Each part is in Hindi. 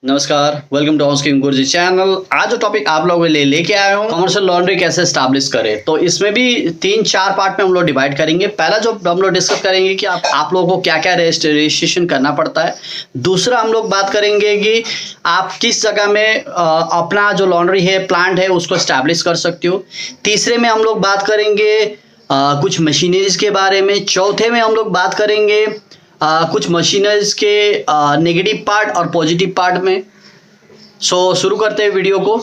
नमस्कार, welcome to house Guruji channel. आज जो टॉपिक आप लोगों के लिए लेके आया हूँ, कमर्शियल लॉन्ड्री कैसे स्टैब्लिश करें। तो इसमें भी 3-4 पार्ट में हम लोग डिवाइड करेंगे। पहला जो हम लोग डिस्कस करेंगे कि आप लोगों को क्या क्या रजिस्ट्रेशन करना पड़ता है। दूसरा हम लोग बात करेंगे कि आप किस जगह में अपना जो लॉन्ड्री है, प्लांट है, उसको स्टैब्लिश कर सकते हो। तीसरे में हम लोग बात करेंगे कुछ मशीनरीज के बारे में। चौथे में हम लोग बात करेंगे कुछ मशीनरीज के नेगेटिव पार्ट और पॉजिटिव पार्ट में। शुरू करते हैं वीडियो को।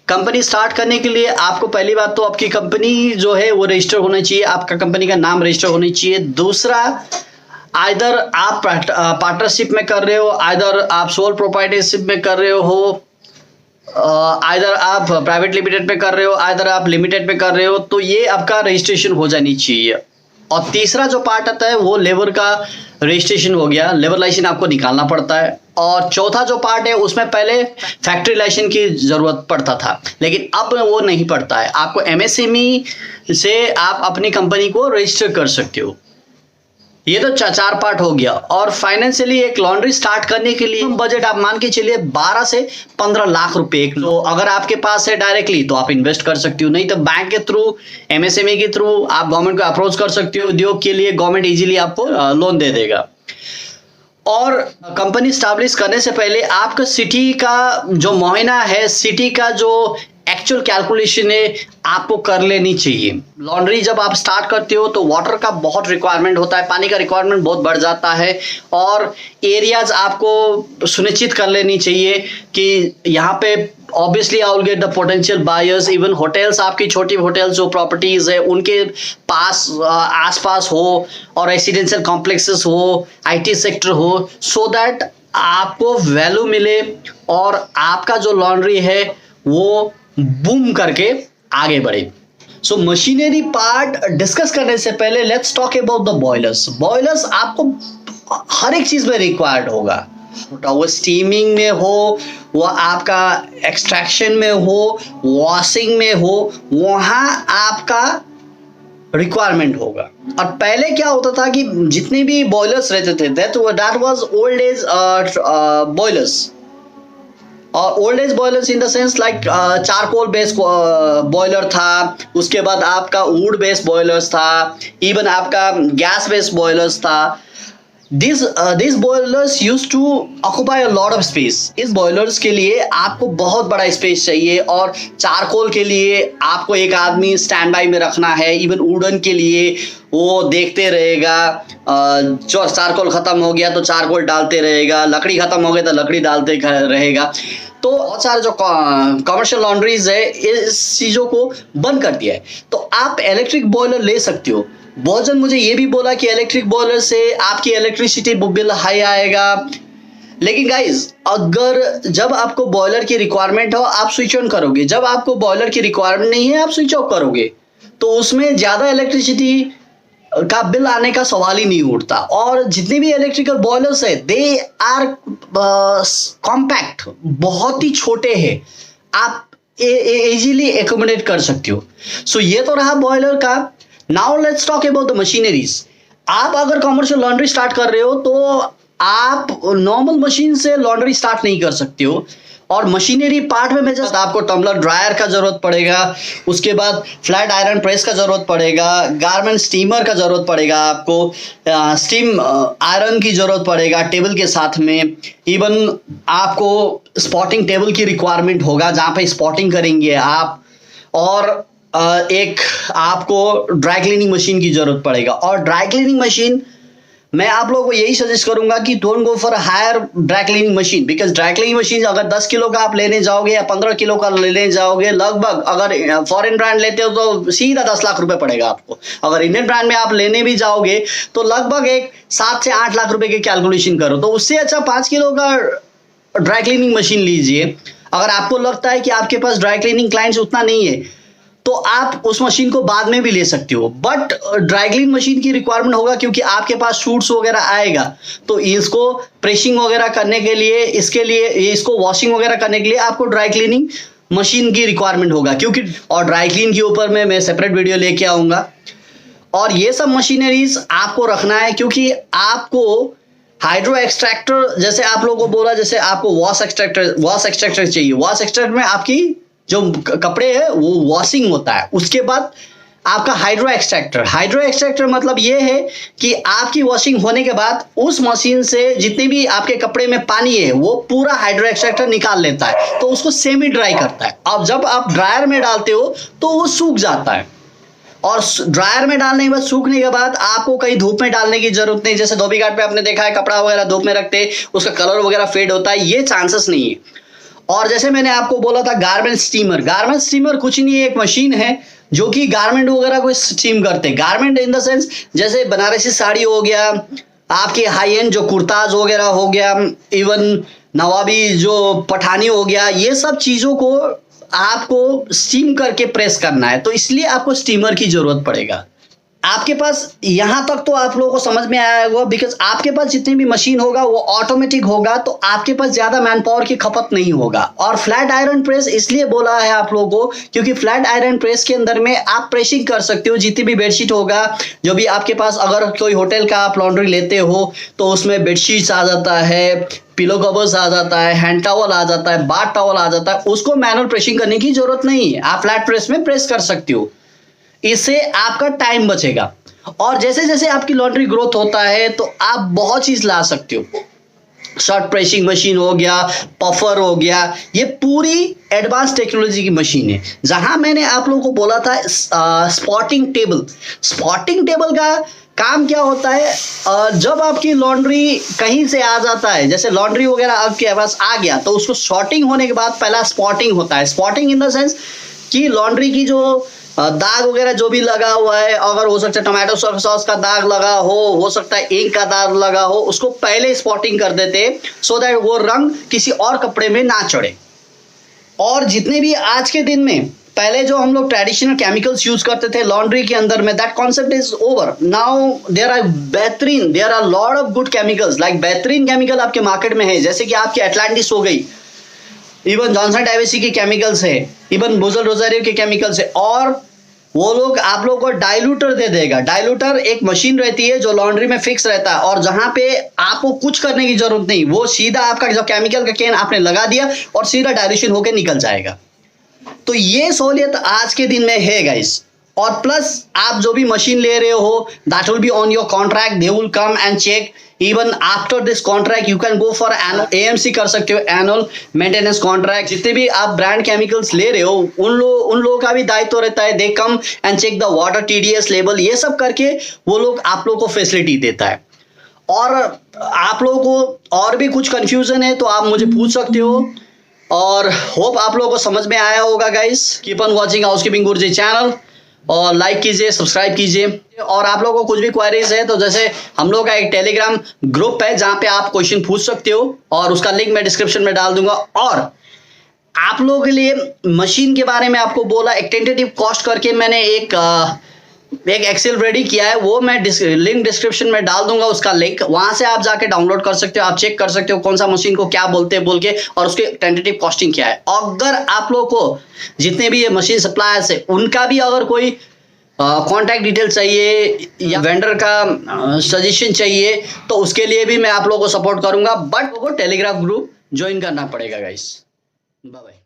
कंपनी स्टार्ट करने के लिए आपको पहली बात तो आपकी कंपनी जो है वो रजिस्टर होना चाहिए, आपका कंपनी का नाम रजिस्टर होना चाहिए। दूसरा, आइदर आप पार्टनरशिप में कर रहे हो, आइदर आप सोल प्रोप्राइटरशिप में कर रहे हो, आइदर आप प्राइवेट लिमिटेड पे कर रहे हो, आइदर आप लिमिटेड पे कर रहे हो, तो ये आपका रजिस्ट्रेशन हो जानी चाहिए। और तीसरा जो पार्ट आता है वो लेबर का रजिस्ट्रेशन हो गया, लेबर लाइसेंस आपको निकालना पड़ता है। और चौथा जो पार्ट है उसमें पहले फैक्ट्री लाइसेंस की जरूरत पड़ता था, लेकिन अब वो नहीं पड़ता है। आपको एमएसएमई से आप अपनी कंपनी को रजिस्टर कर सकते हो। ये तो 4 पार्ट हो गया। और फाइनेंशियली एक लॉन्ड्री स्टार्ट करने के लिए बजट आप मान के चलिए 12 से 15 लाख रुपए। तो अगर आपके पास है डायरेक्टली तो आप इन्वेस्ट कर सकते हो, नहीं तो बैंक के थ्रू, एमएसएमई के थ्रू आप गवर्नमेंट को अप्रोच कर सकते हो। उद्योग के लिए गवर्नमेंट इजीली आपको लोन दे देगा। और कंपनी स्टैब्लिश करने से पहले आपका सिटी का जो मुआयना है, सिटी का जो एक्चुअल कैलकुलेशन है, आपको कर लेनी चाहिए। लॉन्ड्री जब आप स्टार्ट करते हो तो वाटर का बहुत रिक्वायरमेंट होता है, पानी का रिक्वायरमेंट बहुत बढ़ जाता है। और एरियाज आपको सुनिश्चित कर लेनी चाहिए कि यहाँ पे obviously I will get the potential buyers. Even hotels, आपकी छोटी होटल्स जो प्रॉपर्टीज है उनके पास आसपास हो, और रेसिडेंशियल कॉम्प्लेक्सेस हो, आईटी सेक्टर हो, सो दैट आपको वैल्यू मिले और आपका जो लॉन्ड्री है वो बूम करके आगे बढ़े। सो मशीनरी पार्ट डिस्कस करने से पहले let's talk about the boilers. Boilers आपको हर एक चीज में रिक्वायर्ड होगा, वो स्टीमिंग में हो, वो आपका एक्सट्रैक्शन में हो, वॉशिंग में हो, वहां आपका रिक्वायरमेंट होगा। और पहले क्या होता था कि जितने भी बॉयलर्स रहते थे that was old age boilers. और old age boilers in the sense like charcoal based boiler था, उसके बाद आपका वुड बेस्ड बॉयलर्स था, इवन आपका गैस बेस्ड बॉयलर्स था। These boilers used to occupy a lot of space. इस बॉयलर्स के लिए आपको बहुत बड़ा स्पेस चाहिए, और चारकोल के लिए आपको एक आदमी स्टैंड बाई में रखना है। इवन वुडन के लिए वो देखते रहेगा, जो चारकोल खत्म हो गया तो चारकोल डालते रहेगा, लकड़ी खत्म हो गया तो लकड़ी डालते रहेगा। तो बहुत सारे जो कमर्शियल लॉन्ड्रीज है इस चीजों को बंद कर दिया है। तो आप इलेक्ट्रिक बॉयलर ले सकते हो। बहुत जन मुझे ये भी बोला कि इलेक्ट्रिक बॉयलर से आपकी इलेक्ट्रिसिटी बिल हाई आएगा, लेकिन गाइज अगर जब आपको बॉयलर की रिक्वायरमेंट हो आप स्विच ऑन करोगे, जब आपको बॉयलर की रिक्वायरमेंट नहीं है आप स्विच ऑफ करोगे, तो उसमें ज्यादा इलेक्ट्रिसिटी का बिल आने का सवाल ही नहीं उठता। और जितने भी इलेक्ट्रिकल बॉयलर्स है दे आर कॉम्पैक्ट, बहुत ही छोटे हैं, आप इजीली एकोमोडेट कर सकते हो। सो ये तो रहा बॉयलर का। Now let's talk about the machineries. आप अगर कमर्शियल लॉन्ड्री स्टार्ट कर रहे हो तो आप नॉर्मल मशीन से लॉन्ड्री स्टार्ट नहीं कर सकते हो। और मशीनरी पार्ट में जस्ट आपको टम्बलर ड्रायर का जरूरत पड़ेगा, उसके बाद फ्लैट आयरन प्रेस का जरूरत पड़ेगा, गारमेंट स्टीमर का जरूरत पड़ेगा, आपको स्टीम आयरन की जरूरत पड़ेगा टेबल के साथ में। इवन आपको स्पॉटिंग टेबल की रिक्वायरमेंट होगा जहाँ पे स्पॉटिंग करेंगे आप। और एक आपको ड्राई क्लीनिंग मशीन की जरूरत पड़ेगा। और ड्राई क्लीनिंग मशीन मैं आप लोगों को यही सजेस्ट करूंगा कि don't go for higher dry cleaning machine, because dry cleaning machine अगर 10 किलो का आप लेने जाओगे या 15 किलो का लेने जाओगे, लगभग अगर फॉरेन ब्रांड लेते हो तो सीधा 10 लाख रुपए पड़ेगा आपको। अगर इंडियन ब्रांड में आप लेने भी जाओगे तो लगभग एक 7 से 8 लाख रुपए की कैलकुलेशन करो। तो उससे अच्छा 5 किलो का ड्राई क्लीनिंग मशीन लीजिए। अगर आपको लगता है कि आपके पास ड्राई क्लीनिंग क्लाइंट्स उतना नहीं है तो आप उस मशीन को बाद में भी ले सकते हो, बट ड्राई क्लीन मशीन की रिक्वायरमेंट होगा क्योंकि आपके पास शूट्स वगैरह आएगा। तो इसको प्रेसिंग वगैरह करने के लिए, इसके लिए इसको वॉशिंग वगैरह करने के लिए आपको ड्राई क्लीनिंग मशीन की रिक्वायरमेंट होगा। क्योंकि और ड्राई क्लीन के ऊपर में मैं सेपरेट वीडियो लेके आऊंगा। और ये सब मशीनरीज आपको रखना है क्योंकि आपको हाइड्रो एक्सट्रैक्टर जैसे आप लोगों को बोला, जैसे आपको वॉश एक्सट्रैक्टर चाहिए। वॉश एक्सट्रैक्टर में आपकी जो कपड़े है वो वॉशिंग होता है, उसके बाद आपका हाइड्रो एक्सट्रैक्टर मतलब ये है कि आपकी वॉशिंग होने के बाद उस मशीन से जितने भी आपके कपड़े में पानी है वो पूरा हाइड्रो एक्सट्रैक्टर निकाल लेता है, तो उसको सेमी ड्राई करता है। अब जब आप ड्रायर में डालते हो तो वो सूख जाता है, और ड्रायर में डालने के बाद सूखने के बाद आपको कहीं धूप में डालने की जरूरत नहीं। जैसे धोबी घाट पे आपने देखा है कपड़ा वगैरह धूप में रखते हैं, उसका कलर वगैरह फेड होता है, ये चांसेस नहीं है। और जैसे मैंने आपको बोला था गारमेंट स्टीमर कुछ नहीं है, एक मशीन है जो कि गारमेंट वगैरह को स्टीम करते हैं। गारमेंट इन द सेंस जैसे बनारसी साड़ी हो गया, आपके हाई एंड जो कुर्ताज वगैरह हो गया, इवन नवाबी जो पठानी हो गया, ये सब चीजों को आपको स्टीम करके प्रेस करना है, तो इसलिए आपको स्टीमर की जरूरत पड़ेगा। आपके पास यहां तक तो आप लोगों को समझ में आया होगा, बिकॉज आपके पास जितनी भी मशीन होगा वो ऑटोमेटिक होगा, तो आपके पास ज्यादा मैन पावर की खपत नहीं होगा। और फ्लैट आयरन प्रेस इसलिए बोला है आप लोगों को क्योंकि फ्लैट आयरन प्रेस के अंदर में आप प्रेसिंग कर सकते हो जितनी भी बेडशीट होगा, जो भी आपके पास, अगर कोई होटल का आप लॉन्ड्री लेते हो तो उसमें बेडशीट्स आ जाता है, पिलो कवर्स आ जाता है, हैंड टॉवल आ जाता है, बाथ टॉवल आ जाता है, उसको मैनुअल प्रेसिंग करने की जरूरत नहीं है, आप फ्लैट प्रेस में प्रेस कर सकते हो। इससे आपका टाइम बचेगा। और जैसे जैसे आपकी लॉन्ड्री ग्रोथ होता है तो आप बहुत चीज ला सकते हो। शॉर्ट प्रेसिंग मशीन हो गया, पफर हो गया, ये पूरी एडवांस टेक्नोलॉजी की मशीन है। जहां मैंने आप लोगों को बोला था स्पॉटिंग टेबल का काम क्या होता है, जब आपकी लॉन्ड्री कहीं से आ जाता है, जैसे लॉन्ड्री वगैरह आपके पास आ गया तो उसको सॉर्टिंग होने के बाद पहला स्पॉटिंग होता है। स्पॉटिंग इन द सेंस कि लॉन्ड्री की जो दाग वगैरह जो भी लगा हुआ है, अगर हो सकता है टमाटो सॉस का दाग लगा हो सकता है इंक का दाग लगा हो, उसको पहले स्पॉटिंग कर देते सो दैट वो रंग किसी और कपड़े में ना चढ़े। और जितने भी आज के दिन में, पहले जो हम लोग ट्रेडिशनल केमिकल्स यूज करते थे लॉन्ड्री के अंदर में, that concept is over now. There are lot of good chemicals, like बेहतरीन केमिकल आपके मार्केट में है, जैसे कि आपकी एटलांटिस हो गई, इवन जॉनसन डाइवेसी के केमिकल्स है, इवन बुजल रोजारियो के केमिकल्स है। और वो लोग आप लोगों को डाइल्यूटर दे देगा। डाइल्यूटर एक मशीन रहती है जो लॉन्ड्री में फिक्स रहता है, और जहां पे आपको कुछ करने की जरूरत नहीं, वो सीधा आपका जो केमिकल का कैन आपने लगा दिया और सीधा डाइल्यूशन होकर निकल जाएगा। तो ये सहूलियत आज के दिन में है गाइस। और प्लस आप जो भी मशीन ले रहे हो, that will be on your contract, they will come and check. Even after this contract you can go for annual AMC कर सकते हो, एनुअल मेंटेनेंस कॉन्ट्रैक्ट। जितने भी आप ब्रांड केमिकल्स ले रहे हो उन लोगों का भी दायित्व रहता है, they come and check the water TDS level, ये सब करके वो लोग आप लोगों को फैसिलिटी देता है। और आप लोगों को और भी कुछ कंफ्यूजन है तो आप मुझे पूछ सकते हो। और होप आप लोगों को समझ में आया होगा guys. Keep on watching housekeeping Guruji channel, और लाइक कीजिए, सब्सक्राइब कीजिए। और आप लोगों को कुछ भी क्वेरीज है तो जैसे हम लोग का एक टेलीग्राम ग्रुप है जहां पे आप क्वेश्चन पूछ सकते हो, और उसका लिंक मैं डिस्क्रिप्शन में डाल दूंगा। और आप लोगों के लिए मशीन के बारे में आपको बोला, एक टेंटेटिव कॉस्ट करके मैंने एक एक्सेल रेडी किया है, वो मैं लिंक डिस्क्रिप्शन में डाल दूंगा, उसका लिंक, वहां से आप जाके डाउनलोड कर सकते हो, आप चेक कर सकते हो कौन सा मशीन को क्या बोलते हैं बोल के, और उसके टेंटेटिव कॉस्टिंग क्या है। अगर आप लोगों को जितने भी ये मशीन सप्लायर्स है उनका भी अगर कोई कॉन्टैक्ट डिटेल चाहिए या वेंडर का सजेशन चाहिए तो उसके लिए भी मैं आप लोगों को सपोर्ट करूंगा, बट वो टेलीग्राम ग्रुप ज्वाइन करना पड़ेगा गाइस। Bye bye.